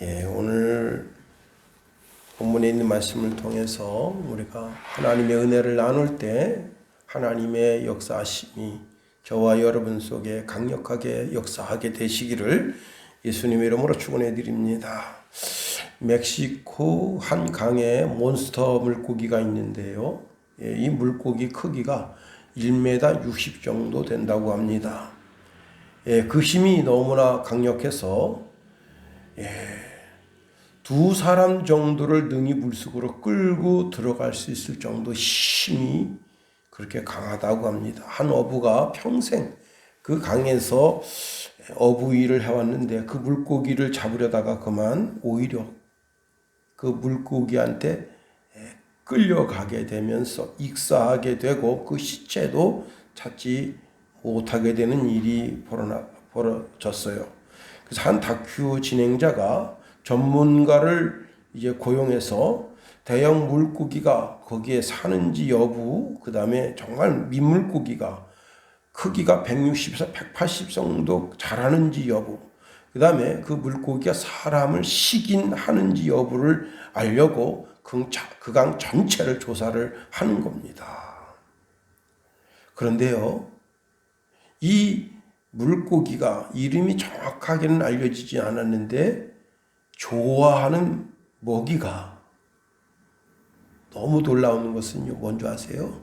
오늘 본문에 있는 말씀을 통해서 우리가 하나님의 은혜를 나눌 때 하나님의 역사하심이 저와 여러분 속에 강력하게 역사하게 되시기를 예수님의 이름으로 축원해 드립니다. 멕시코 한 강에 몬스터 물고기가 있는데요. 이 물고기 크기가 1m 60 정도 된다고 합니다. 그 힘이 너무나 강력해서 두 사람 정도를 능히 물속으로 끌고 들어갈 수 있을 정도 힘이 그렇게 강하다고 합니다. 한 어부가 평생 그 강에서 어부 일을 해왔는데 그 물고기를 잡으려다가 그만 오히려 그 물고기한테 끌려가게 되면서 익사하게 되고 그 시체도 찾지 못하게 되는 일이 벌어졌어요. 그래서 한 다큐 진행자가 전문가를 이제 고용해서 대형 물고기가 거기에 사는지 여부, 그 다음에 정말 민물고기가 크기가 160에서 180 정도 자라는지 여부, 그 다음에 그 물고기가 사람을 식인하는지 여부를 알려고 그 강 전체를 조사를 하는 겁니다. 그런데요, 이 물고기가 이름이 정확하게는 알려지지 않았는데 좋아하는 먹이가 너무 놀라운 것은요, 뭔지 아세요?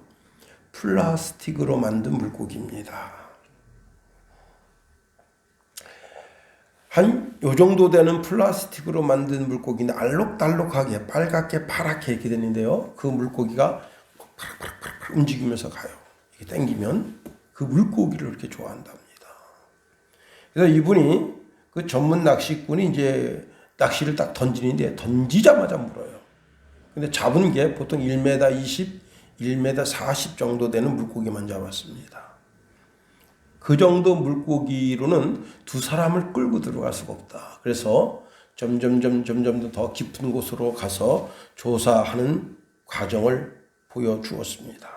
플라스틱으로 만든 물고기입니다. 한 요 정도 되는 플라스틱으로 만든 물고기는 알록달록하게 빨갛게 파랗게 이렇게 되는데요. 그 물고기가 파락파락 움직이면서 가요. 이게 당기면 그 물고기를 그렇게 좋아한답니다. 그래서 이분이 그 전문 낚시꾼이 이제 낚시를 딱 던지는데 던지자마자 물어요. 근데 잡은 게 보통 1m 20, 1m 40 정도 되는 물고기만 잡았습니다. 그 정도 물고기로는 두 사람을 끌고 들어갈 수가 없다. 그래서 점점 더 깊은 곳으로 가서 조사하는 과정을 보여주었습니다.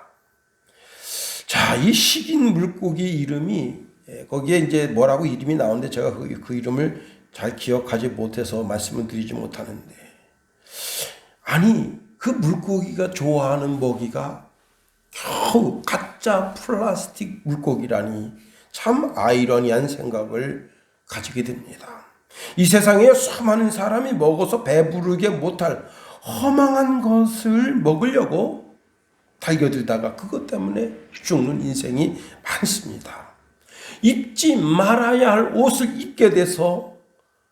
자, 이 식인 물고기 이름이 거기에 이제 뭐라고 이름이 나오는데 제가 그 이름을 잘 기억하지 못해서 말씀을 드리지 못하는데, 아니 그 물고기가 좋아하는 먹이가 겨우 가짜 플라스틱 물고기라니 참 아이러니한 생각을 가지게 됩니다. 이 세상에 수많은 사람이 먹어서 배부르게 못할 허망한 것을 먹으려고 달겨들다가 그것 때문에 죽는 인생이 많습니다. 입지 말아야 할 옷을 입게 돼서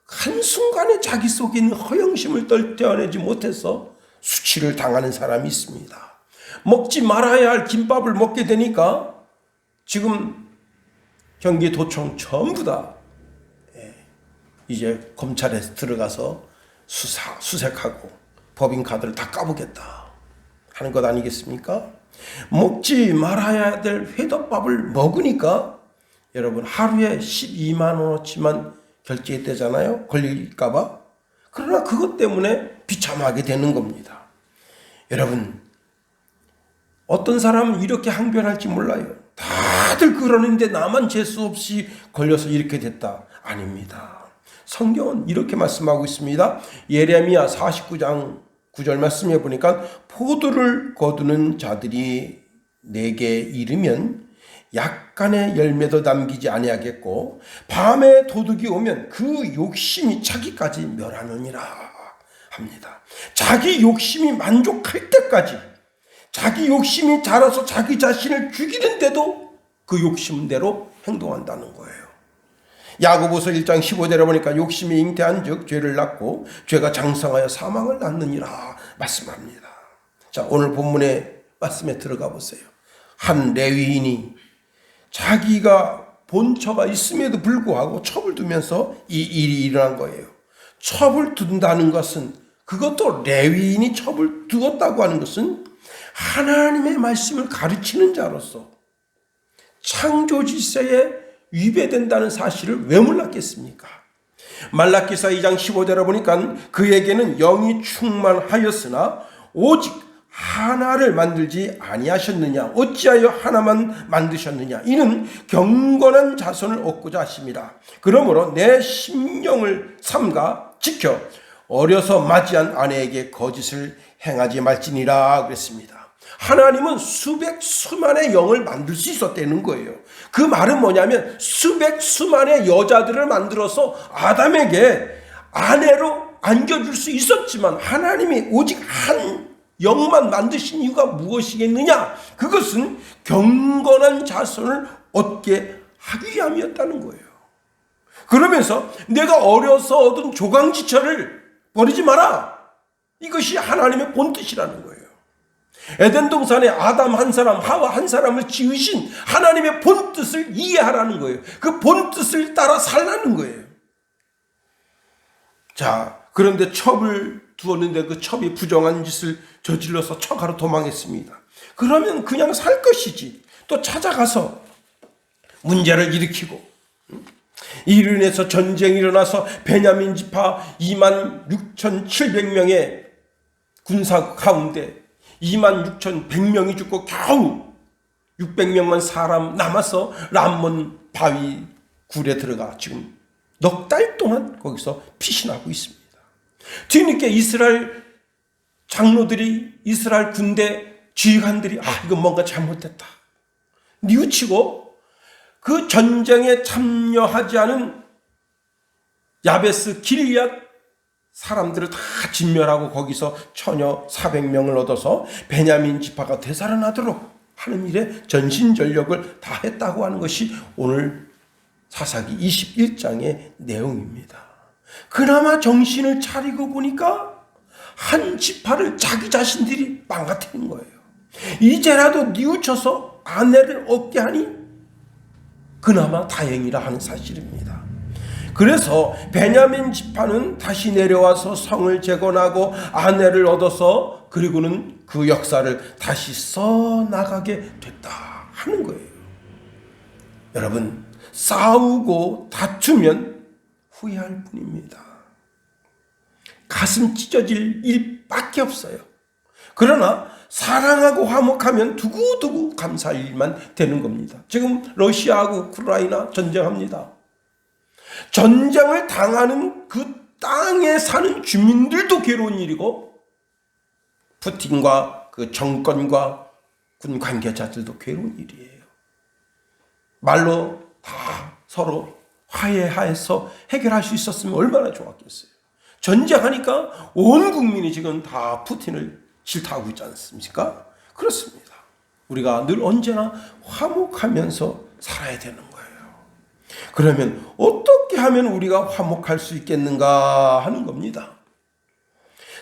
한순간에 자기 속에 있는 허영심을 떼어내지 못해서 수치를 당하는 사람이 있습니다. 먹지 말아야 할 김밥을 먹게 되니까 지금 경기도청 전부 다 이제 검찰에 들어가서 수색하고 법인카드를 다 까보겠다 하는 것 아니겠습니까? 먹지 말아야 될 회덮밥을 먹으니까 여러분 하루에 12만 원어치만 결제했대잖아요. 걸릴까봐. 그러나 그것 때문에 비참하게 되는 겁니다. 여러분, 어떤 사람은 이렇게 항변할지 몰라요. 다들 그러는데 나만 재수 없이 걸려서 이렇게 됐다. 아닙니다. 성경은 이렇게 말씀하고 있습니다. 예레미야 49장 9절 말씀해 보니까 포도를 거두는 자들이 내게 이르면 약간의 열매도 남기지 아니하겠고 밤에 도둑이 오면 그 욕심이 자기까지 멸하느니라 합니다. 자기 욕심이 만족할 때까지, 자기 욕심이 자라서 자기 자신을 죽이는데도 그 욕심대로 행동한다는 거예요. 야고보서 1장 15절에 보니까 욕심이 잉태한 즉 죄를 낳고 죄가 장성하여 사망을 낳느니라 말씀합니다. 자, 오늘 본문의 말씀에 들어가 보세요. 한 레위인이 자기가 본처가 있음에도 불구하고 첩을 두면서 이 일이 일어난 거예요. 첩을 둔다는 것은, 그것도 레위인이 첩을 두었다고 하는 것은 하나님의 말씀을 가르치는 자로서 창조 질서에 위배된다는 사실을 왜 몰랐겠습니까? 말라기서 2장 15절에 보니까 그에게는 영이 충만하였으나 오직 하나를 만들지 아니하셨느냐, 어찌하여 하나만 만드셨느냐, 이는 경건한 자손을 얻고자 하심이라. 그러므로 내 심령을 삼가 지켜 어려서 맞이한 아내에게 거짓을 행하지 말지니라 그랬습니다. 하나님은 수백 수만의 영을 만들 수 있었다는 거예요. 그 말은 뭐냐면 수백 수만의 여자들을 만들어서 아담에게 아내로 안겨줄 수 있었지만 하나님이 오직 한 영만 만드신 이유가 무엇이겠느냐? 그것은 경건한 자손을 얻게 하기 위함이었다는 거예요. 그러면서 내가 어려서 얻은 조강지처를 버리지 마라. 이것이 하나님의 본뜻이라는 거예요. 에덴 동산에 아담 한 사람, 하와 한 사람을 지으신 하나님의 본뜻을 이해하라는 거예요. 그 본뜻을 따라 살라는 거예요. 자, 그런데 첩을 두었는데 그 첩이 부정한 짓을 저질러서 처가로 도망했습니다. 그러면 그냥 살 것이지. 또 찾아가서 문제를 일으키고 이로 인해서 전쟁이 일어나서 베냐민 지파 26,700명의 군사 가운데 26,100명이 죽고 겨우 600명만 사람 남아서 람몬 바위 굴에 들어가 지금 넉 달 동안 거기서 피신하고 있습니다. 뒤늦게 이스라엘 장로들이, 이스라엘 군대 지휘관들이 이건 뭔가 잘못됐다 뉘우치고 그 전쟁에 참여하지 않은 야베스 길리앗 사람들을 다 진멸하고 거기서 처녀 400명을 얻어서 베냐민 지파가 되살아나도록 하는 일에 전신전력을 다 했다고 하는 것이 오늘 사사기 21장의 내용입니다. 그나마 정신을 차리고 보니까 한 지파를 자기 자신들이 망가뜨린 거예요. 이제라도 뉘우쳐서 아내를 얻게 하니 그나마 다행이라 하는 사실입니다. 그래서 베냐민 지파는 다시 내려와서 성을 재건하고 아내를 얻어서 그리고는 그 역사를 다시 써나가게 됐다 하는 거예요. 여러분, 싸우고 다투면 후회할 뿐입니다. 가슴 찢어질 일밖에 없어요. 그러나 사랑하고 화목하면 두고두고 감사할 일만 되는 겁니다. 지금 러시아하고 우크라이나 전쟁합니다. 전쟁을 당하는 그 땅에 사는 주민들도 괴로운 일이고 푸틴과 그 정권과 군 관계자들도 괴로운 일이에요. 말로 다 서로 화해해서 해결할 수 있었으면 얼마나 좋았겠어요. 전쟁하니까 온 국민이 지금 다 푸틴을 질타하고 있지 않습니까? 그렇습니다. 우리가 늘 언제나 화목하면서 살아야 되는 거예요. 그러면 어떻게 하면 우리가 화목할 수 있겠는가 하는 겁니다.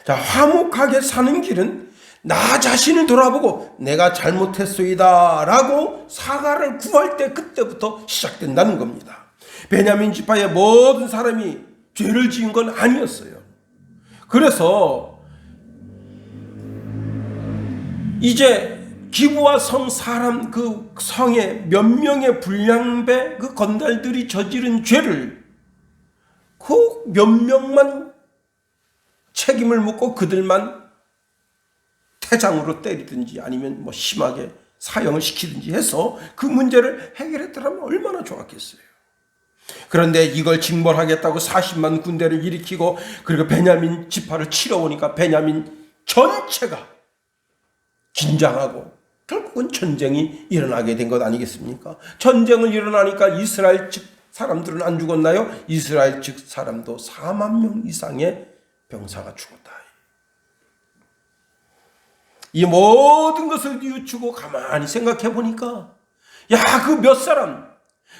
자, 화목하게 사는 길은 나 자신을 돌아보고 내가 잘못했소이다 라고 사과를 구할 때 그때부터 시작된다는 겁니다. 베냐민 지파의 모든 사람이 죄를 지은 건 아니었어요. 그래서 이제 기브와 성 사람 그 성의 몇 명의 불량배 그 건달들이 저지른 죄를 그 몇 명만 책임을 묻고 그들만 태장으로 때리든지 아니면 뭐 심하게 사형을 시키든지 해서 그 문제를 해결했더라면 얼마나 좋았겠어요. 그런데 이걸 징벌하겠다고 40만 군대를 일으키고 그리고 베냐민 지파를 치러 오니까 베냐민 전체가 긴장하고 결국은 전쟁이 일어나게 된 것 아니겠습니까? 전쟁을 일어나니까 이스라엘 측 사람들은 안 죽었나요? 이스라엘 측 사람도 4만 명 이상의 병사가 죽었다. 이 모든 것을 뉘우치고 가만히 생각해 보니까 그 몇 사람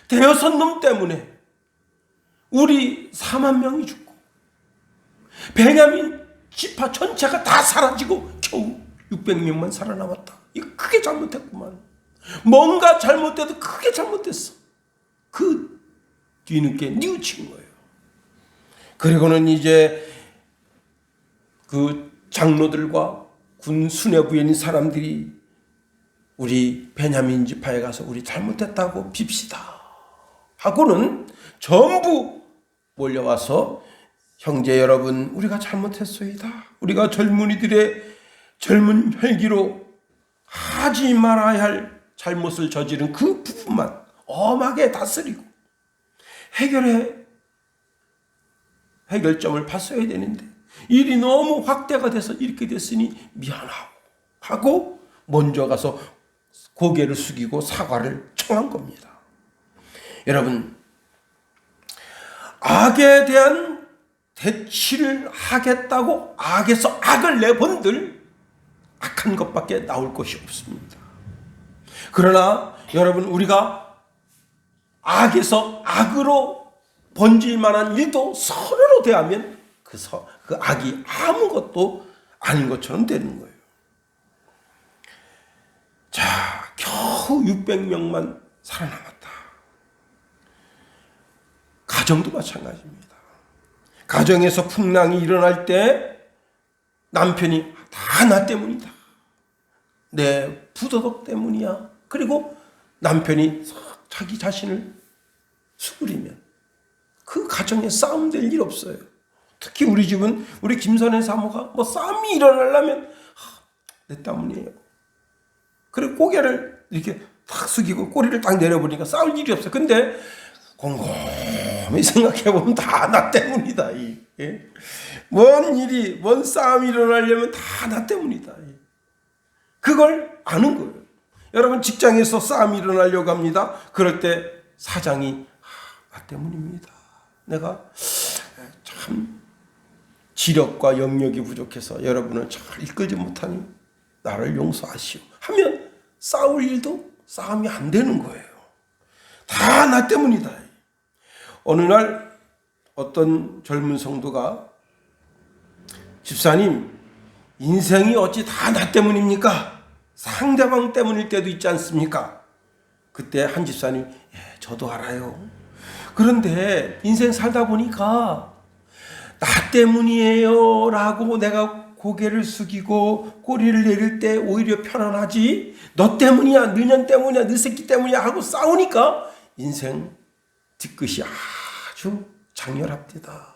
대여섯 놈 때문에 우리 4만 명이 죽고 베냐민 지파 전체가 다 사라지고 겨우 600명만 살아남았다. 이거 크게 잘못했구만. 뭔가 잘못돼도 크게 잘못됐어. 그 뒤늦게 뉘우친 거예요. 그리고는 이제 그 장로들과 군 수뇌부에 있는 사람들이 우리 베냐민 지파에 가서 우리 잘못했다고 빕시다 하고는 전부 몰려와서 형제 여러분 우리가 잘못했소이다. 우리가 젊은이들의 젊은 혈기로 하지 말아야 할 잘못을 저지른 그 부분만 엄하게 다스리고 해결해 해결점을 봤어야 되는데 일이 너무 확대가 돼서 이렇게 됐으니 미안하고 하고 먼저 가서 고개를 숙이고 사과를 청한 겁니다. 여러분, 악에 대한 대치를 하겠다고 악에서 악을 내본들 악한 것밖에 나올 것이 없습니다. 그러나 여러분, 우리가 악에서 악으로 번질 만한 일도 선으로 대하면 그 악이 아무것도 아닌 것처럼 되는 거예요. 자, 겨우 600명만 살아남았다. 가정도 마찬가지입니다. 가정에서 풍랑이 일어날 때 남편이 다 나 때문이다. 내 부도덕 때문이야. 그리고 남편이 자기 자신을 수그리면 그 가정에 싸움 될 일 없어요. 특히 우리 집은 우리 김선혜 사모가 뭐 싸움이 일어나려면 내 때문이에요. 그리고 고개를 이렇게 탁 숙이고 꼬리를 딱 내려보니까 싸울 일이 없어요. 근데 곰곰이 생각해보면 다 나 때문이다. 뭔 싸움이 일어나려면 다 나 때문이다. 그걸 아는 거예요. 여러분, 직장에서 싸움이 일어나려고 합니다. 그럴 때 사장이 나 때문입니다. 내가 참 지력과 영역이 부족해서 여러분을 잘 이끌지 못하니 나를 용서하시오 하면 싸울 일도 싸움이 안 되는 거예요. 다 나 때문이다. 어느 날 어떤 젊은 성도가 집사님, 인생이 어찌 다 나 때문입니까? 상대방 때문일 때도 있지 않습니까? 그때 한 집사님, 저도 알아요. 그런데 인생 살다 보니까 나 때문이에요 라고 내가 고개를 숙이고 꼬리를 내릴 때 오히려 편안하지, 너 때문이야, 너년 때문이야, 너 새끼 때문이야 하고 싸우니까 인생 뒤끝이 아주 장렬합니다.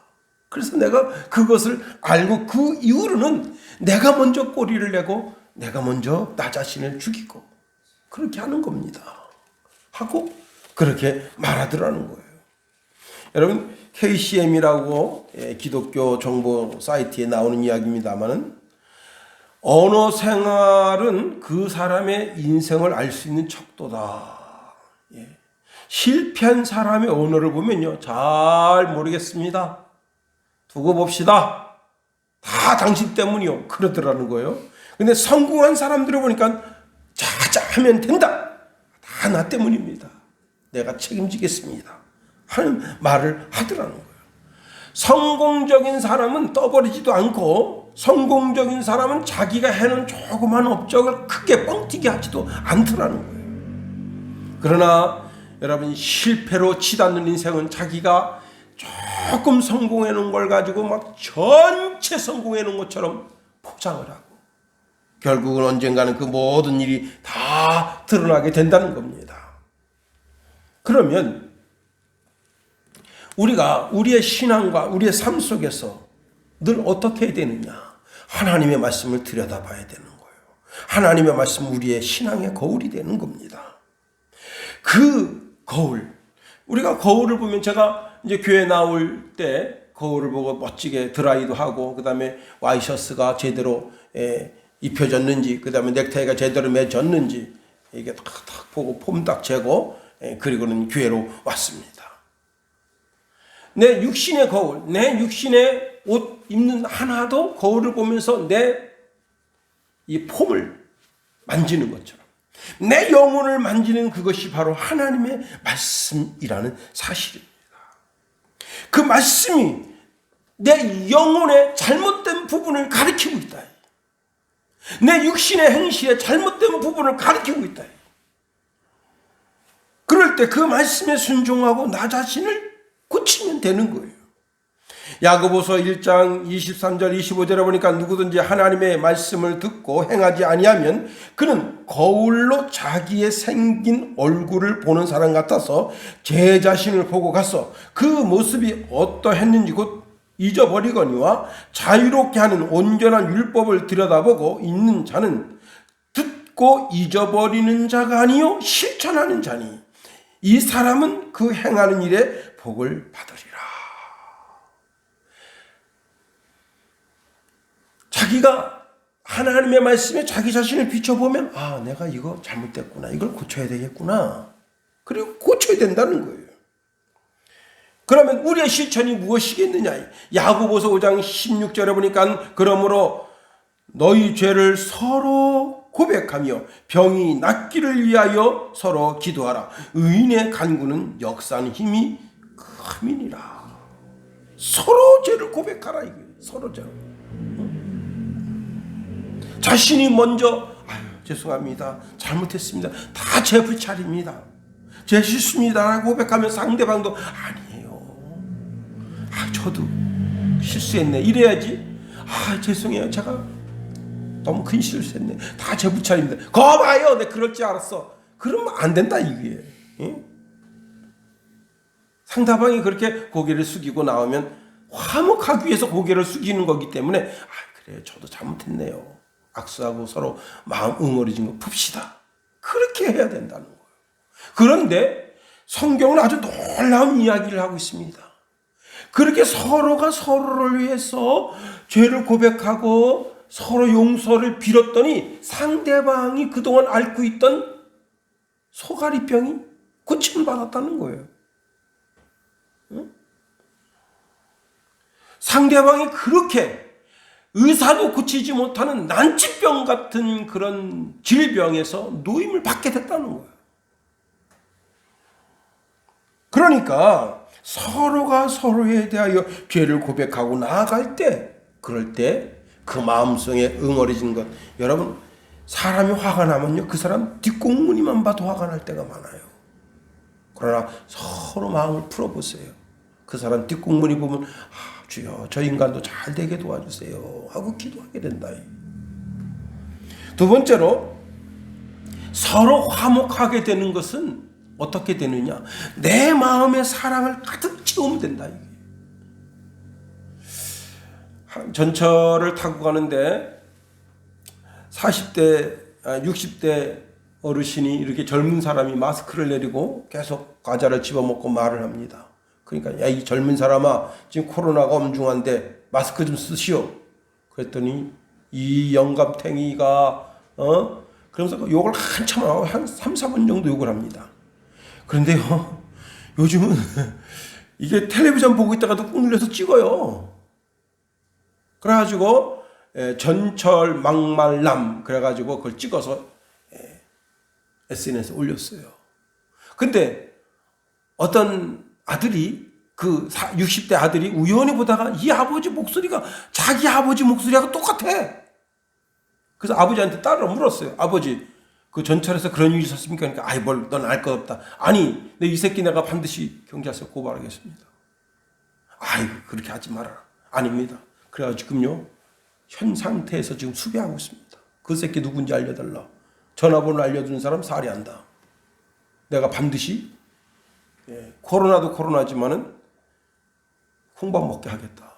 그래서 내가 그것을 알고 그 이후로는 내가 먼저 꼬리를 내고 내가 먼저 나 자신을 죽이고 그렇게 하는 겁니다. 하고 그렇게 말하더라는 거예요. 여러분, KCM이라고 기독교 정보 사이트에 나오는 이야기입니다만은 언어 생활은 그 사람의 인생을 알 수 있는 척도다. 실패한 사람의 언어를 보면요, 잘 모르겠습니다. 두고 봅시다. 다 당신 때문이요. 그러더라는 거예요. 근데 성공한 사람들을 보니까 자자 하면 된다. 다 나 때문입니다. 내가 책임지겠습니다. 하는 말을 하더라는 거예요. 성공적인 사람은 떠버리지도 않고 성공적인 사람은 자기가 해놓은 조그만 업적을 크게 뻥튀기 하지도 않더라는 거예요. 그러나 여러분, 실패로 치닫는 인생은 자기가 조금 성공해 놓은 걸 가지고 막 전체 성공해 놓은 것처럼 포장을 하고 결국은 언젠가는 그 모든 일이 다 드러나게 된다는 겁니다. 그러면 우리가 우리의 신앙과 우리의 삶 속에서 늘 어떻게 해야 되느냐? 하나님의 말씀을 들여다봐야 되는 거예요. 하나님의 말씀은 우리의 신앙의 거울이 되는 겁니다. 그 거울, 우리가 거울을 보면, 제가 이제 교회 나올 때 거울을 보고 멋지게 드라이도 하고, 그 다음에 와이셔츠가 제대로 입혀졌는지, 그 다음에 넥타이가 제대로 맺었는지 이게 탁 보고 폼 딱 재고, 그리고는 교회로 왔습니다. 내 육신의 거울, 내 육신의 옷 입는 하나도 거울을 보면서 내 이 폼을 만지는 것처럼 내 영혼을 만지는 그것이 바로 하나님의 말씀이라는 사실입니다. 그 말씀이 내 영혼의 잘못된 부분을 가리키고 있다. 내 육신의 행실의 잘못된 부분을 가리키고 있다. 그럴 때 그 말씀에 순종하고 나 자신을 고치면 되는 거예요. 야고보서 1장 23절 25절에 보니까 누구든지 하나님의 말씀을 듣고 행하지 아니하면 그는 거울로 자기의 생긴 얼굴을 보는 사람 같아서 제 자신을 보고 가서 그 모습이 어떠했는지 곧 잊어버리거니와 자유롭게 하는 온전한 율법을 들여다보고 있는 자는 듣고 잊어버리는 자가 아니요 실천하는 자니 이 사람은 그 행하는 일에 복을 받으리라. 자기가 하나님의 말씀에 자기 자신을 비춰보면 내가 이거 잘못됐구나. 이걸 고쳐야 되겠구나. 그리고 고쳐야 된다는 거예요. 그러면 우리의 실천이 무엇이겠느냐? 야고보서 5장 16절에 보니까 그러므로 너희 죄를 서로 고백하며 병이 낫기를 위하여 서로 기도하라. 의인의 간구는 역사하는 힘이 큼이니라. 서로 죄를 고백하라 이거예요. 서로 죄. 자신이 먼저 죄송합니다. 잘못했습니다. 다 제 불찰입니다. 제 실수입니다라고 고백하면 상대방도 아니에요. 저도 실수했네. 이래야지. 죄송해요. 제가 너무 큰 실수했네. 다 제 불찰입니다. 거 봐요. 내가 그럴 줄 알았어. 그러면 안 된다 이게. 상대방이 그렇게 고개를 숙이고 나오면 화목하기 위해서 고개를 숙이는 거기 때문에 그래요. 저도 잘못했네요. 악수하고 서로 마음 응어리진 거 풉시다. 그렇게 해야 된다는 거예요. 그런데 성경은 아주 놀라운 이야기를 하고 있습니다. 그렇게 서로가 서로를 위해서 죄를 고백하고 서로 용서를 빌었더니 상대방이 그동안 앓고 있던 소가리병이 고침을 받았다는 거예요. 상대방이 그렇게 의사도 고치지 못하는 난치병 같은 그런 질병에서 노임을 받게 됐다는 거예요. 그러니까 서로가 서로에 대하여 죄를 고백하고 나아갈 때, 그럴 때 그 마음속에 응어리진 것, 여러분 사람이 화가 나면요 그 사람 뒷공무니만 봐도 화가 날 때가 많아요. 그러나 서로 마음을 풀어보세요. 그 사람 뒷공무니 보면 주여 저 인간도 잘 되게 도와주세요 하고 기도하게 된다. 두 번째로 서로 화목하게 되는 것은 어떻게 되느냐? 내 마음의 사랑을 가득 채우면 된다. 전철을 타고 가는데 40대, 60대 어르신이 이렇게 젊은 사람이 마스크를 내리고 계속 과자를 집어먹고 말을 합니다. 그러니까 이 젊은 사람아 지금 코로나가 엄중한데 마스크 좀 쓰시오. 그랬더니 이 영감탱이가 그러면서 욕을 한참 하고 한 3, 4분 정도 욕을 합니다. 그런데요 요즘은 이게 텔레비전 보고 있다가도 꾹 눌려서 찍어요. 그래가지고 전철 막말남 그래가지고 그걸 찍어서 SNS에 올렸어요. 근데 어떤 아들이 그 60대 아들이 우연히 보다가 이 아버지 목소리가 자기 아버지 목소리하고 똑같아. 그래서 아버지한테 따로 물었어요. 아버지 그 전철에서 그런 일이 있었습니까? 그러니까 뭘 넌 알 것 없다. 아니 이 새끼 내가 반드시 경찰서에 고발하겠습니다. 그렇게 하지 말아라. 아닙니다. 그래가지고 지금요 현 상태에서 지금 수배하고 있습니다. 그 새끼 누군지 알려달라. 전화번호 알려주는 사람 살해한다. 내가 반드시 코로나도 코로나지만은 콩밥 먹게 하겠다.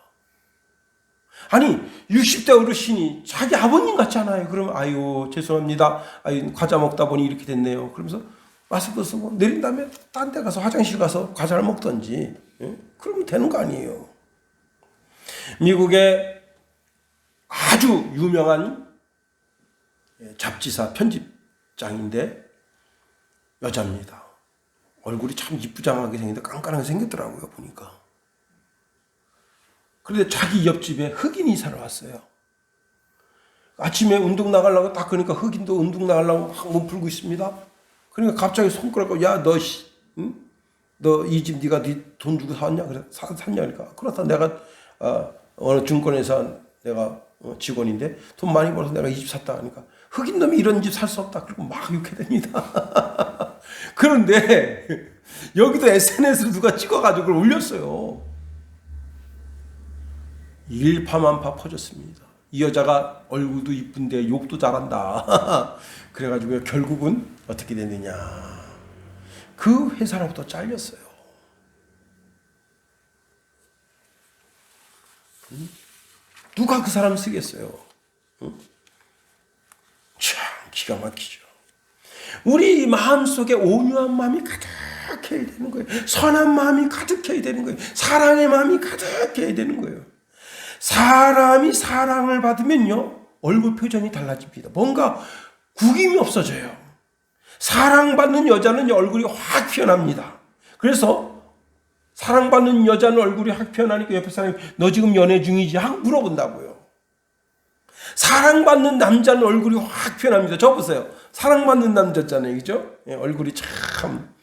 아니 60대 어르신이 자기 아버님 같잖아요. 그러면 죄송합니다. 과자 먹다 보니 이렇게 됐네요. 그러면서 마스크 쓰고 내린 다음에 딴 데 가서 화장실 가서 과자를 먹던지 그러면 되는 거 아니에요. 미국의 아주 유명한 잡지사 편집장인데 여자입니다. 얼굴이 참 이쁘장하게 생겼는데 깐깐하게 생겼더라고요 보니까. 그런데 자기 옆집에 흑인 이사를 왔어요. 아침에 운동 나가려고 딱 그러니까 흑인도 운동 나가려고 막 몸 풀고 있습니다. 그러니까 갑자기 손가락으로 야 너 이 집 네가 네 돈 주고 샀냐? 그래 샀냐? 그러니까 그렇다 내가 어느 증권회사 내가 직원인데 돈 많이 벌어서 내가 이 집 샀다 하니까 흑인 놈이 이런 집 살 수 없다. 그리고 막 욕해댑니다. 그런데 여기도 SNS로 누가 찍어가지고 그걸 올렸어요. 일파만파 퍼졌습니다. 이 여자가 얼굴도 이쁜데 욕도 잘한다. 그래가지고 결국은 어떻게 됐느냐. 그 회사로부터 잘렸어요. 누가 그 사람 쓰겠어요? 참 기가 막히죠. 우리 마음속에 온유한 마음이 가득해야 되는 거예요. 선한 마음이 가득해야 되는 거예요. 사랑의 마음이 가득해야 되는 거예요. 사람이 사랑을 받으면요, 얼굴 표정이 달라집니다. 뭔가 구김이 없어져요. 사랑받는 여자는 얼굴이 확 피어납니다. 그래서 사랑받는 여자는 얼굴이 확 피어나니까 옆에 사람이 너 지금 연애 중이지? 하고 물어본다고요. 사랑받는 남자는 얼굴이 확 피어납니다. 저 보세요. 사랑받는 남자잖아요. 그죠? 예, 얼굴이 참.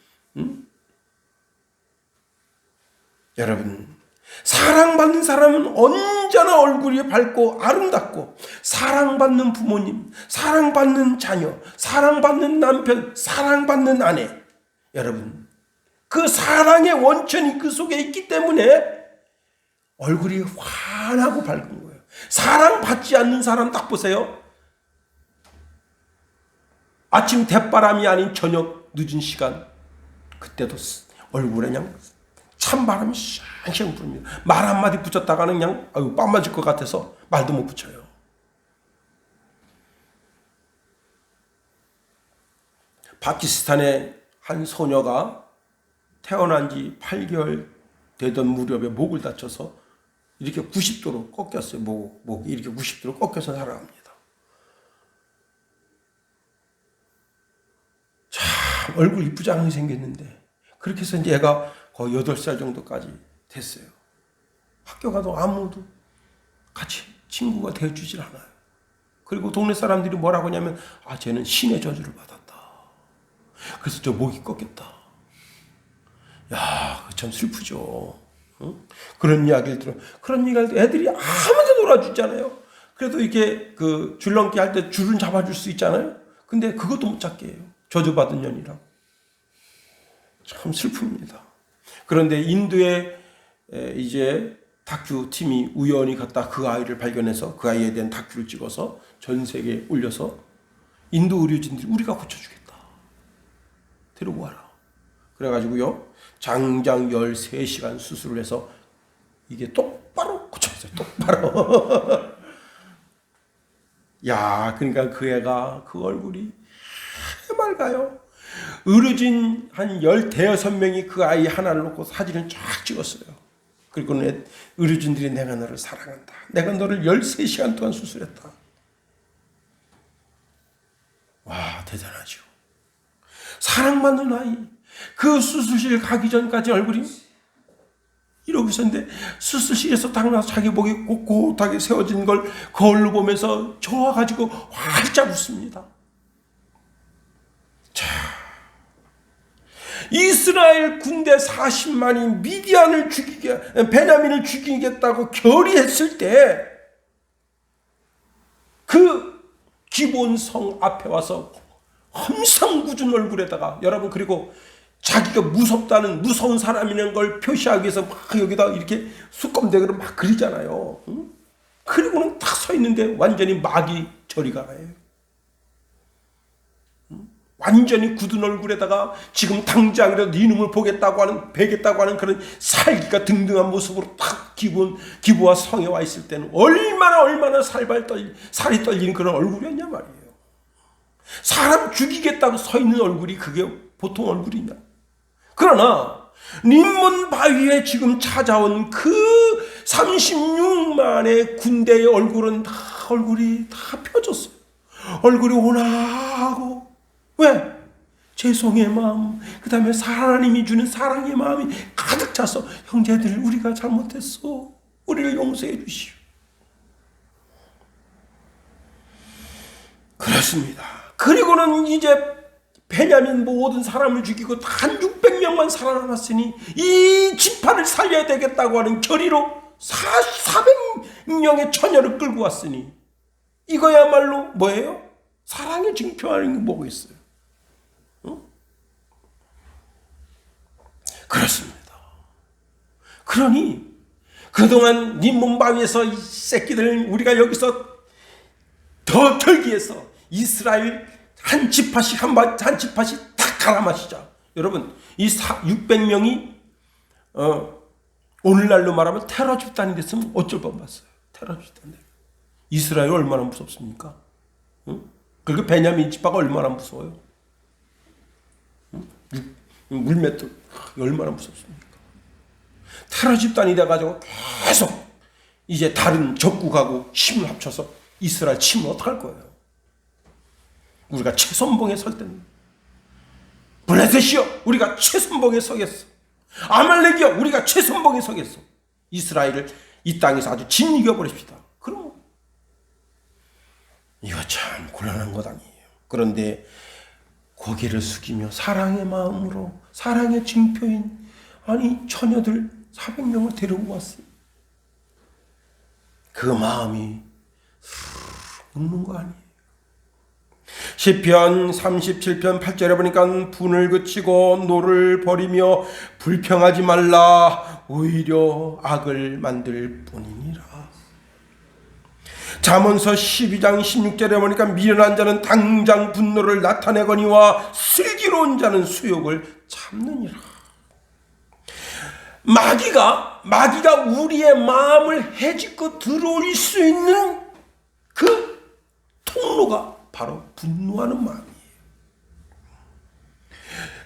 여러분, 사랑받는 사람은 언제나 얼굴이 밝고 아름답고, 사랑받는 부모님, 사랑받는 자녀, 사랑받는 남편, 사랑받는 아내, 여러분, 그 사랑의 원천이 그 속에 있기 때문에 얼굴이 환하고 밝은 거예요. 사랑받지 않는 사람 딱 보세요. 아침 대바람이 아닌 저녁 늦은 시간, 그때도 얼굴에 그냥 찬바람이 샹샹 부릅니다. 말 한마디 붙였다가는 그냥 빵 맞을 것 같아서 말도 못 붙여요. 파키스탄의 한 소녀가 태어난 지 8개월 되던 무렵에 목을 다쳐서 이렇게 90도로 꺾였어요. 목이 이렇게 90도로 꺾여서 살아갑니다. 참 얼굴 이쁘장하게 생겼는데, 그렇게 해서 이제 애가 거의 8살 정도까지 됐어요. 학교 가도 아무도 같이 친구가 되어주질 않아요. 그리고 동네 사람들이 뭐라고 하냐면, 쟤는 신의 저주를 받았다. 그래서 저 목이 꺾였다. 야, 참 슬프죠. 응? 그런 이야기를 애들이 아무도 놀아주잖아요. 그래도 이렇게 그 줄넘기 할 때 줄은 잡아줄 수 있잖아요. 근데 그것도 못 잡게 해요. 저주받은 년이라. 참 슬픕니다. 그런데 인도에 이제 다큐 팀이 우연히 갔다 그 아이를 발견해서 그 아이에 대한 다큐를 찍어서 전 세계에 올려서, 인도 의료진들이 우리가 고쳐주겠다. 데리고 와라. 그래가지고요, 장장 13시간 수술을 해서 이게 똑바로 고쳤어요. 똑바로. 야, 그러니까 그 애가 그 얼굴이 해맑아요. 의료진 한 15명이 그 아이 하나를 놓고 사진을 쫙 찍었어요. 그리고는 의료진들이 내가 너를 사랑한다. 내가 너를 13시간 동안 수술했다. 와, 대단하죠. 사랑받는 아이. 그 수술실 가기 전까지 얼굴이 이러고 있었는데, 수술실에서 딱 나서 자기 목이 꼿꼿하게 세워진 걸 거울로 보면서 좋아가지고 활짝 웃습니다. 자, 이스라엘 군대 40만이 베냐민을 죽이겠다고 결의했을 때, 그 기본성 앞에 와서 험상궂은 얼굴에다가, 여러분, 그리고 자기가 무서운 사람이라는 걸 표시하기 위해서 막 여기다 이렇게 수검대기로 막 그리잖아요. 응? 그리고는 딱 서 있는데 완전히 막이 저리 가요. 완전히 굳은 얼굴에다가 지금 당장이라도 네 놈을 베겠다고 하는 그런 살기가 등등한 모습으로 딱 기부와 성에 와 있을 때는 얼마나 살이 떨리는 그런 얼굴이었냐 말이에요. 사람 죽이겠다고 서 있는 얼굴이 그게 보통 얼굴이냐. 그러나 림몬 바위에 지금 찾아온 그 36만의 군대의 얼굴이 다 펴졌어요. 얼굴이 온화하고, 왜? 죄송의 마음, 그 다음에 하나님이 주는 사랑의 마음이 가득 차서, 형제들, 우리가 잘못했어. 우리를 용서해 주시오. 그렇습니다. 그리고는 이제 베냐민 모든 사람을 죽이고 한 600명만 살아남았으니 이 지파를 살려야 되겠다고 하는 결의로 400명의 처녀를 끌고 왔으니, 이거야말로 뭐예요? 사랑의 증표하는 게 뭐가 있어요? 응? 그렇습니다. 그러니 그동안 림몬 바위에서 이 새끼들, 우리가 여기서 더 털기 위해서 이스라엘 한 지파씩 딱 갈아 마시자. 여러분, 이 600명이 오늘날로 말하면 테러 집단이 됐으면 어쩔 뻔봤어요. 테러 집단. 이스라엘 얼마나 무섭습니까? 응? 그리고 베냐민 지파가 얼마나 무서워요? 응? 물맷돌 얼마나 무섭습니까? 테러 집단이 돼가지고 계속 이제 다른 적국하고 힘을 합쳐서 이스라엘 치면 어떡할 거예요? 우리가 최선봉에 설 때는 블레셋이여 우리가 최선봉에 서겠어. 아말렉이여 우리가 최선봉에 서겠어. 이스라엘을 이 땅에서 아주 진이겨 버립시다. 그럼 이거 참 곤란한 것 아니에요. 그런데 고개를 숙이며 사랑의 마음으로 사랑의 징표인 아니 처녀들 400명을 데리고 왔어요. 그 마음이 묻는 거 아니에요. 시편 37편 8절에 보니까 분을 그치고 노를 버리며 불평하지 말라 오히려 악을 만들 뿐이니라. 잠언서 12장 16절에 보니까 미련한 자는 당장 분노를 나타내거니와 슬기로운 자는 수욕을 참느니라. 마귀가 우리의 마음을 헤집고 들어올 수 있는 그 통로가 바로 분노하는 마음이에요.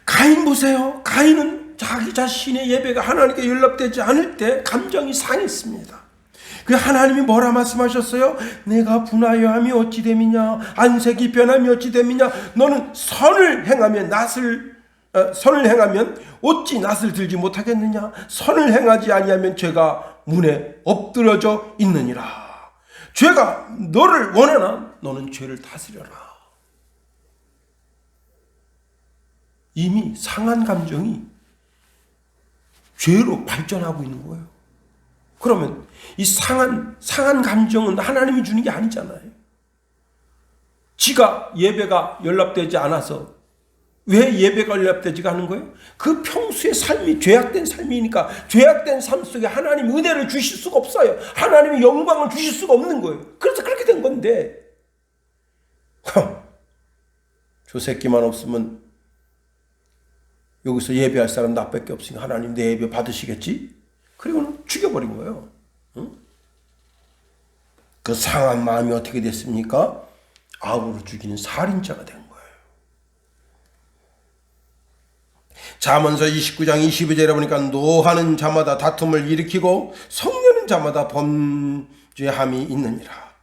가인 보세요. 가인은 자기 자신의 예배가 하나님께 연락되지 않을 때 감정이 상했습니다. 그 하나님이 뭐라 말씀하셨어요? 내가 분하여 함이 어찌 됨이냐 안색이 변함이 어찌 됨이냐 너는 선을 행하면 어찌 낫을 들지 못하겠느냐 선을 행하지 아니하면 죄가 문에 엎드려져 있느니라. 죄가 너를 원하나 너는 죄를 다스려라. 이미 상한 감정이 죄로 발전하고 있는 거예요. 그러면 이 상한 감정은 하나님이 주는 게 아니잖아요. 지가 예배가 연락되지 않아서 왜 예배가 연락되지가 않은 거예요? 그 평소의 삶이 죄악된 삶이니까 죄악된 삶 속에 하나님이 은혜를 주실 수가 없어요. 하나님이 영광을 주실 수가 없는 거예요. 그래서 그렇게 된 건데 저 새끼만 없으면 여기서 예배할 사람 나밖에 없으니까 하나님 내 예배 받으시겠지? 그리고는 죽여버린 거예요. 응? 그 상한 마음이 어떻게 됐습니까? 아우를 죽이는 살인자가 된 거예요. 잠언서 29장 22절에 보니까 노하는 자마다 다툼을 일으키고 성내는 자마다 범죄함이 있느니라.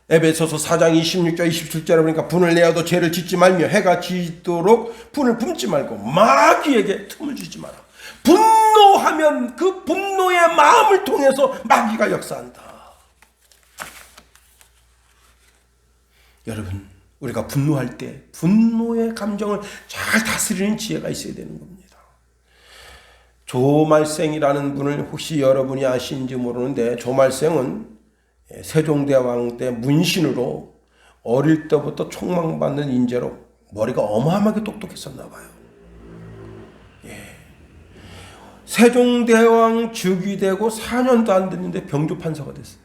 에베소서 4장 26절 27절에 보니까 분을 내어도 죄를 짓지 말며 해가 지도록 분을 뿜지 말고 마귀에게 틈을 주지 마라. 분노하면 그 분노의 마음을 통해서 마귀가 역사한다. 여러분 우리가 분노할 때 분노의 감정을 잘 다스리는 지혜가 있어야 되는 겁니다. 조말생이라는 분을 혹시 여러분이 아시는지 모르는데 조말생은 세종대왕 때 문신으로 어릴 때부터 촉망받는 인재로 머리가 어마어마하게 똑똑했었나 봐요. 세종대왕 즉위되고 4년도 안 됐는데 병조판사가 됐어요.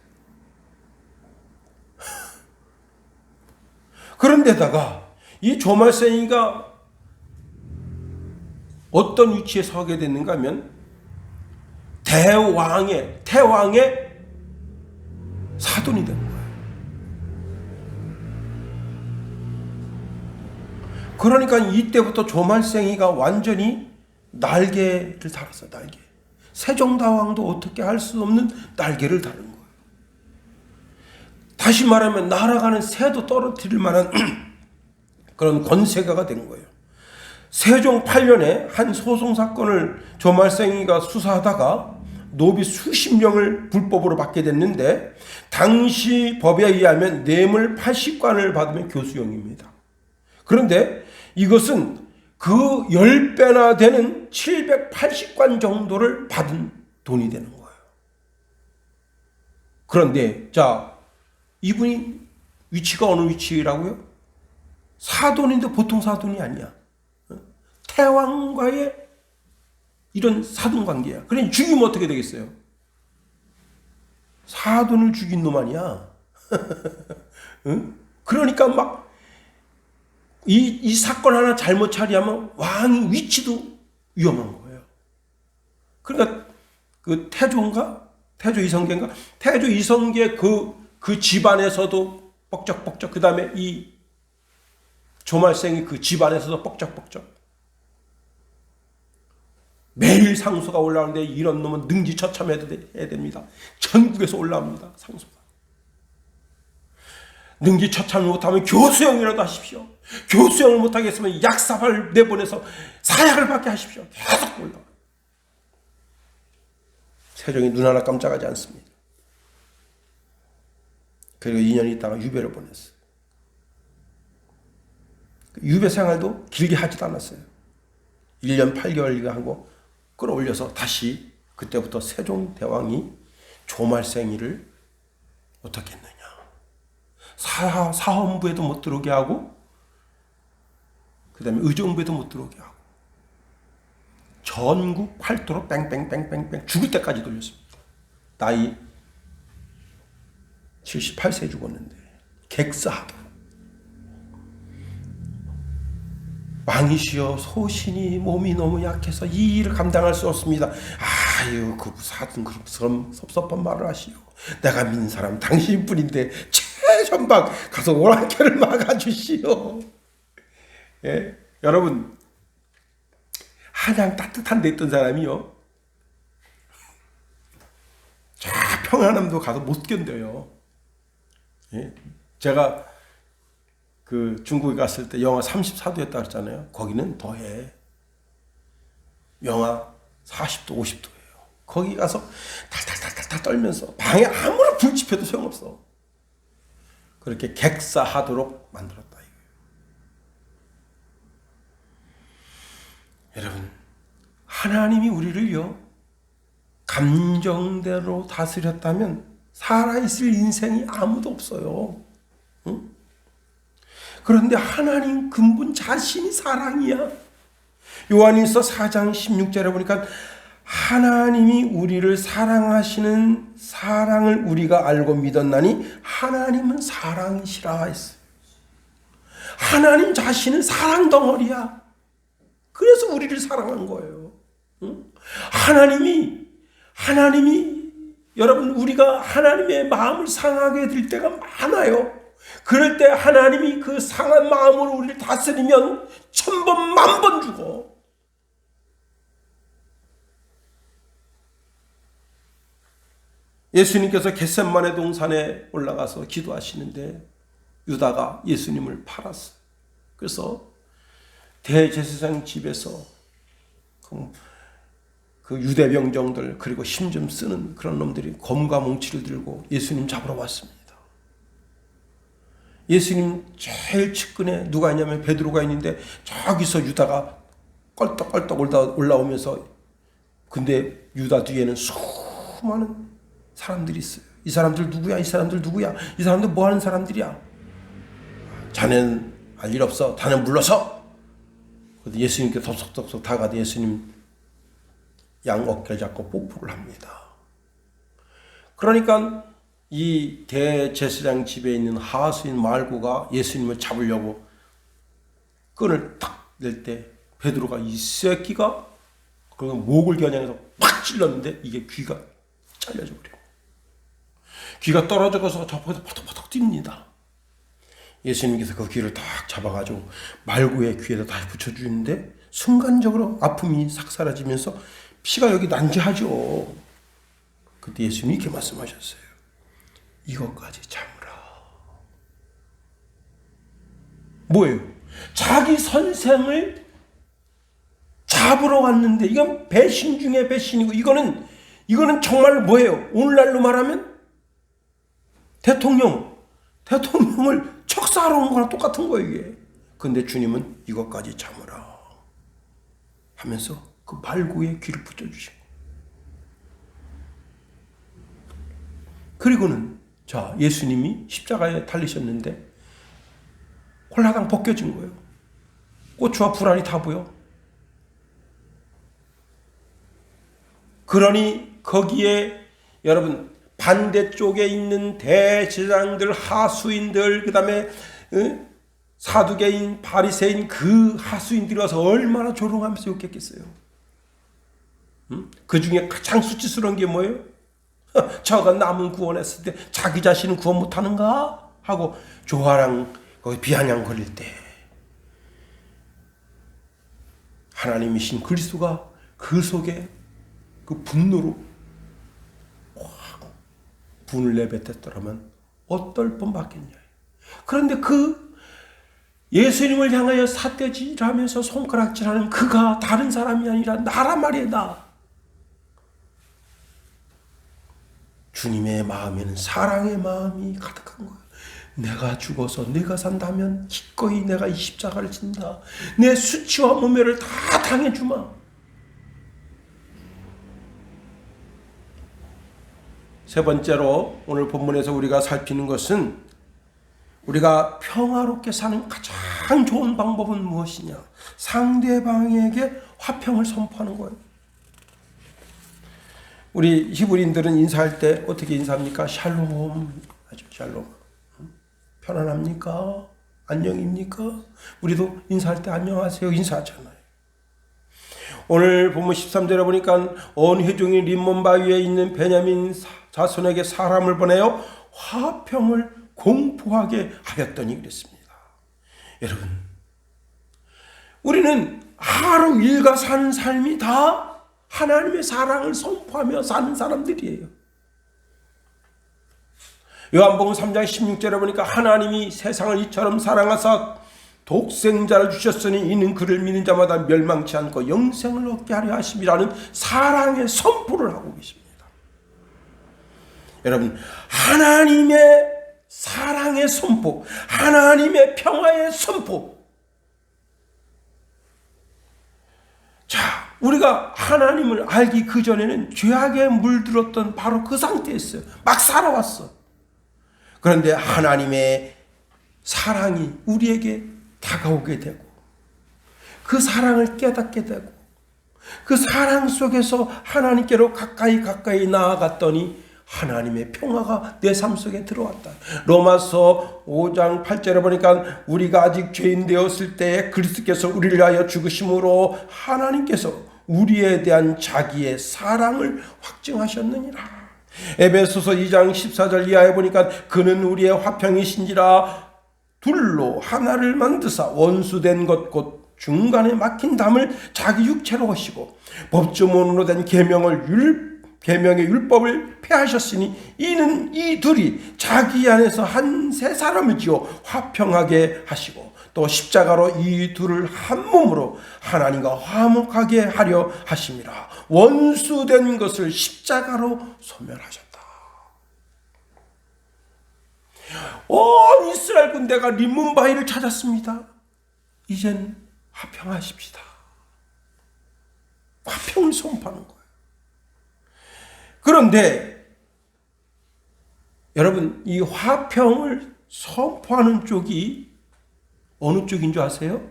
그런데다가 이 조말생이가 어떤 위치에 서게 됐는가 하면 태왕의 사돈이 된 거예요. 그러니까 이때부터 조말생이가 완전히 날개를 달았어요. 날개. 세종대왕도 어떻게 할 수 없는 날개를 다른 거예요. 다시 말하면 날아가는 새도 떨어뜨릴 만한 그런 권세가가 된 거예요. 세종 8년에 한 소송 사건을 조말생이가 수사하다가 노비 수십 명을 불법으로 받게 됐는데 당시 법에 의하면 뇌물 80관을 받으면 교수형입니다. 그런데 이것은 그 10배나 되는 780관 정도를 받은 돈이 되는 거예요. 그런데 자 이분이 위치가 어느 위치라고요? 사돈인데 보통 사돈이 아니야. 태왕과의 이런 사돈 관계야. 그러니 죽이면 어떻게 되겠어요? 사돈을 죽인 놈 아니야. 응? 그러니까 막 이 사건 하나 잘못 처리하면 왕의 위치도 위험한 거예요. 그러니까 그 태조 이성계인가 그 집안에서도 뻑적뻑적, 그 다음에 이 조말생이 그 집안에서도 뻑적뻑적. 매일 상소가 올라오는데 이런 놈은 능지처참해야 됩니다. 전국에서 올라옵니다. 상소가. 능지처참을 못하면 교수형이라도 하십시오. 교수형을 못하겠으면 약사발 내보내서 사약을 받게 하십시오. 계속 올라와요. 세종이 눈 하나 깜짝하지 않습니다. 그리고 2년 있다가 유배를 보냈어요. 유배 생활도 길게 하지도 않았어요. 1년 8개월 하고 끌어올려서 다시 그때부터 세종대왕이 조말생이를 어떻게 했느냐. 사헌부에도 못 들어오게 하고 그 다음에 의정부에도 못 들어오게 하고 전국 팔도로 뺑뺑뺑뺑뺑 죽을 때까지 돌렸습니다. 나이 78세에 죽었는데 객사하도록. 왕이시여 소신이 몸이 너무 약해서 이 일을 감당할 수 없습니다. 아유 그 사든 그런 섭섭한 말을 하시오. 내가 믿는 사람 당신뿐인데 최전방 가서 오랑캐를 막아주시오. 예? 여러분 한양 따뜻한 데 있던 사람이요 저 평안함도 가서 못 견뎌요. 예? 제가 그 중국에 갔을 때 영하 34도였다 그랬잖아요. 거기는 더해. 영하 40도, 50도예요. 거기 가서 탈탈탈탈 떨면서 방에 아무리 불 지펴도 소용없어. 그렇게 객사하도록 만들었다 이거예요. 여러분, 하나님이 우리를요 감정대로 다스렸다면 살아있을 인생이 아무도 없어요. 응? 그런데 하나님 근본 자신이 사랑이야. 요한일서 4장 16절에 보니까 하나님이 우리를 사랑하시는 사랑을 우리가 알고 믿었나니 하나님은 사랑이시라 했어요. 하나님 자신은 사랑 덩어리야. 그래서 우리를 사랑한 거예요. 응? 하나님이 여러분 우리가 하나님의 마음을 상하게 될 때가 많아요. 그럴 때 하나님이 그 상한 마음으로 우리를 다스리면 1000번, 10,000번 죽어. 예수님께서 겟세마네 동산에 올라가서 기도하시는데 유다가 예수님을 팔았어요. 그래서 대제사장 집에서 그 유대 병정들 그리고 힘 좀 쓰는 그런 놈들이 검과 몽치를 들고 예수님 잡으러 왔습니다. 예수님 제일 측근에 누가 있냐면 베드로가 있는데 저기서 유다가 껄떡껄떡 올라오면서 근데 유다 뒤에는 수많은 사람들이 있어요. 이 사람들 누구야? 이 사람들 누구야? 이 사람들 뭐 하는 사람들이야? 자네는 알 일 없어. 나는 물러서. 예수님께 덥석덥석 다가가 예수님 양 어깨를 잡고 뽀뽀를 합니다. 그러니까 이 대제사장 집에 있는 하수인 말구가 예수님을 잡으려고 끈을 딱 낼 때 베드로가 이 새끼가 그 목을 겨냥해서 팍 찔렀는데 이게 귀가 잘려져 버려요. 귀가 떨어져서 저쪽에서 퍼덕퍼덕 뜁니다. 예수님께서 그 귀를 딱 잡아가지고 말구의 귀에다 다시 붙여주는데 순간적으로 아픔이 싹 사라지면서 피가 여기 난지하죠. 그때 예수님이 이렇게 말씀하셨어요. 이것까지 참으라. 뭐예요? 자기 선생을 잡으러 왔는데 이건 배신 중에 배신이고 이거는 정말 뭐예요? 오늘날로 말하면 대통령을 척사하러 온 거랑 똑같은 거예요 이게. 근데 주님은 이것까지 참으라 하면서 그 말구의 귀를 붙여주시고 그리고는 자 예수님이 십자가에 달리셨는데 홀라당 벗겨진 거예요. 고추와 불알이 다 보여. 그러니 거기에 여러분 반대쪽에 있는 대제사장들, 하수인들, 그 다음에 사두개인, 바리새인 그 하수인들이 와서 얼마나 조롱하면서 욕했겠어요. 그 중에 가장 수치스러운 게 뭐예요? 저가 남은 구원했을 때 자기 자신은 구원 못하는가? 하고 조화랑 거기 비아냥 걸릴 때 하나님이신 그리스도가 그 속에 그 분노로 확 분을 내뱉었더라면 어떨 뻔받겠냐. 그런데 그 예수님을 향하여 삿대질하면서 손가락질하는 그가 다른 사람이 아니라 나란 말이야, 나. 주님의 마음에는 사랑의 마음이 가득한 거예요. 내가 죽어서 내가 산다면 기꺼이 내가 이 십자가를 진다. 내 수치와 모멸을 다 당해주마. 세 번째로 오늘 본문에서 우리가 살피는 것은 우리가 평화롭게 사는 가장 좋은 방법은 무엇이냐? 상대방에게 화평을 선포하는 거예요. 우리 히브리인들은 인사할 때 어떻게 인사합니까? 샬롬 하죠. 샬롬. 편안합니까? 안녕입니까? 우리도 인사할 때 안녕하세요 인사하잖아요. 오늘 본문 13절에 보니까 온 회중이 림몬 바위에 있는 베냐민 자손에게 사람을 보내어 화평을 공포하게 하였더니 그랬습니다. 여러분, 우리는 하루 일과 사는 삶이 다 하나님의 사랑을 선포하며 사는 사람들이에요. 요한복음 3장 16절에 보니까 하나님이 세상을 이처럼 사랑하사 독생자를 주셨으니 이는 그를 믿는 자마다 멸망치 않고 영생을 얻게 하려 하심이라는 사랑의 선포를 하고 계십니다. 여러분, 하나님의 사랑의 선포, 하나님의 평화의 선포. 자, 우리가 하나님을 알기 그 전에는 죄악에 물들었던 바로 그 상태였어요. 막 살아왔어. 그런데 하나님의 사랑이 우리에게 다가오게 되고 그 사랑을 깨닫게 되고 그 사랑 속에서 하나님께로 가까이 나아갔더니 하나님의 평화가 내 삶 속에 들어왔다. 로마서 5장 8절에 보니까 우리가 아직 죄인 되었을 때에 그리스도께서 우리를 위하여 죽으심으로 하나님께서 우리에 대한 자기의 사랑을 확증하셨느니라. 에베소서 2장 14절 이하에 보니까 그는 우리의 화평이신지라 둘로 하나를 만드사 원수된 것 곧 중간에 막힌 담을 자기 육체로 하시고 법조문으로 된 계명의 율법을 폐하셨으니 이는 이 둘이 자기 안에서 한 세 사람을 지어 화평하게 하시고 또 십자가로 이 둘을 한 몸으로 하나님과 화목하게 하려 하심이라. 원수된 것을 십자가로 소멸하셨다. 온 이스라엘 군대가 림몬 바위를 찾았습니다. 이젠 화평하십시다. 화평을 선포하는 거예요. 그런데 여러분, 이 화평을 선포하는 쪽이 어느 쪽인 줄 아세요?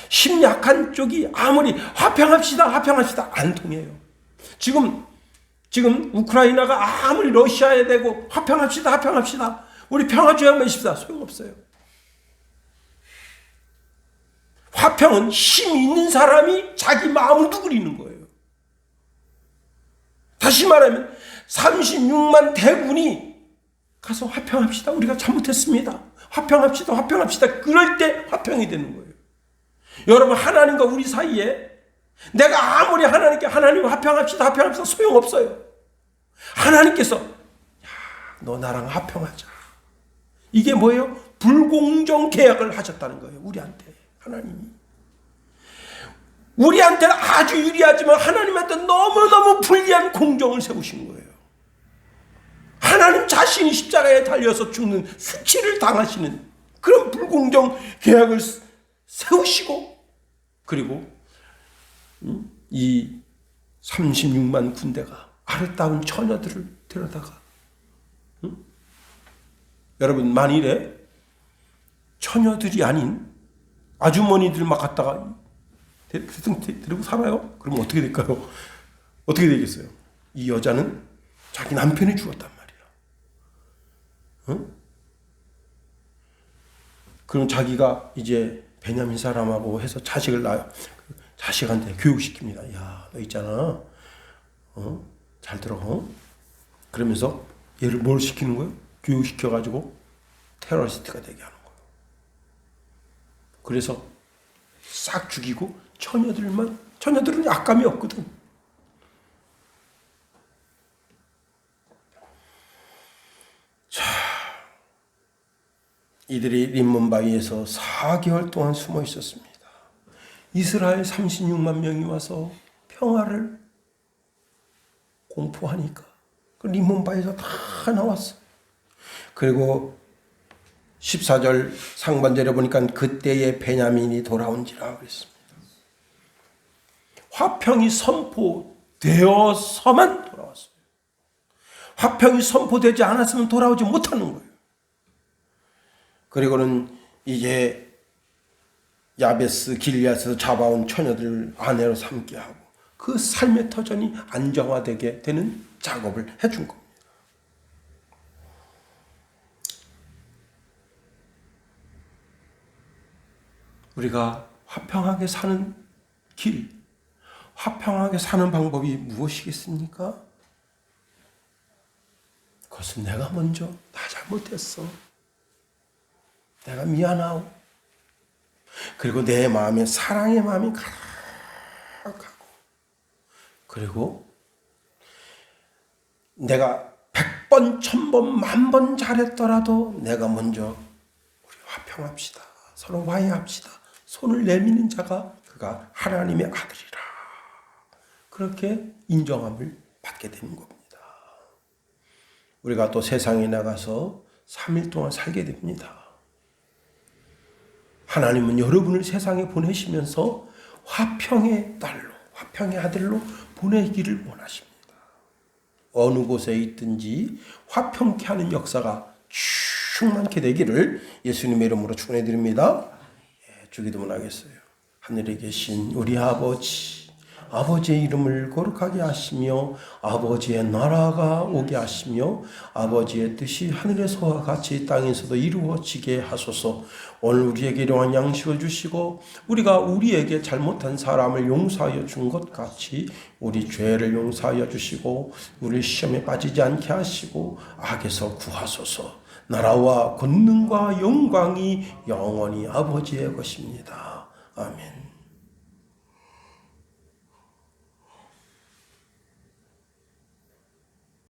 심약한 쪽이 아무리 화평합시다 안 통해요. 지금 우크라이나가 아무리 러시아에 대고 화평합시다 우리 평화조약 맺읍시다 소용없어요. 화평은 힘 있는 사람이 자기 마음을 두드리는 거예요. 다시 말하면 36만 대군이 가서 화평합시다. 우리가 잘못했습니다. 화평합시다. 그럴 때 화평이 되는 거예요. 여러분, 하나님과 우리 사이에 내가 아무리 하나님 화평합시다 소용없어요. 하나님께서 너 나랑 화평하자. 이게 뭐예요? 불공정 계약을 하셨다는 거예요. 우리한테. 하나님이 우리한테는 아주 유리하지만 하나님한테 너무너무 불리한 공정을 세우신 거예요. 하나님 자신이 십자가에 달려서 죽는 수치를 당하시는 그런 불공정 계약을 세우시고, 그리고 이 36만 군대가 아름다운 처녀들을 데려다가 여러분, 만일에 처녀들이 아닌 아주머니들 막 갖다가 데리고 살아요? 그러면 어떻게 될까요? 어떻게 되겠어요? 이 여자는 자기 남편이 죽었단 말이야. 그럼 자기가 이제 베냐민 사람하고 해서 자식을 낳아요. 자식한테 교육시킵니다. 야, 너 있잖아. 잘 들어. 그러면서 얘를 뭘 시키는 거예요? 교육시켜가지고 테러리스트가 되게 하는 거예요. 그래서 싹 죽이고 처녀들은 약감이 없거든. 자, 이들이 림몬 바위에서 4개월 동안 숨어 있었습니다. 이스라엘 36만 명이 와서 평화를 공포하니까 그 림몬 바위에서 다 나왔어. 그리고 14절 상반절에 보니까 그때의 베냐민이 돌아온지라 그랬습니다. 화평이 선포되어서만 돌아왔어요. 화평이 선포되지 않았으면 돌아오지 못하는 거예요. 그리고는 이제 야베스 길리앗에서 잡아온 처녀들 아내로 삼게 하고 그 삶의 터전이 안정화되게 되는 작업을 해준 겁니다. 우리가 화평하게 사는 길, 화평하게 사는 방법이 무엇이겠습니까? 그것은 내가 먼저 나 잘못했어. 내가 미안하오. 그리고 내 마음에 사랑의 마음이 가득하고, 그리고 내가 100번, 1000번, 10,000번 잘했더라도 내가 먼저 우리 화평합시다. 서로 화해합시다. 손을 내미는 자가 그가 하나님의 아들이라. 그렇게 인정함을 받게 되는 겁니다. 우리가 또 세상에 나가서 3일 동안 살게 됩니다. 하나님은 여러분을 세상에 보내시면서 화평의 딸로, 화평의 아들로 보내기를 원하십니다. 어느 곳에 있든지 화평케 하는 역사가 충만케 되기를 예수님의 이름으로 축원해 드립니다. 주기도문 하겠어요. 하늘에 계신 우리 아버지, 아버지의 이름을 거룩하게 하시며 아버지의 나라가 오게 하시며 아버지의 뜻이 하늘에서와 같이 땅에서도 이루어지게 하소서. 오늘 우리에게 일용할 양식을 주시고 우리가 우리에게 잘못한 사람을 용서하여 준 것 같이 우리 죄를 용서하여 주시고 우리 시험에 빠지지 않게 하시고 악에서 구하소서. 나라와 권능과 영광이 영원히 아버지의 것입니다. 아멘.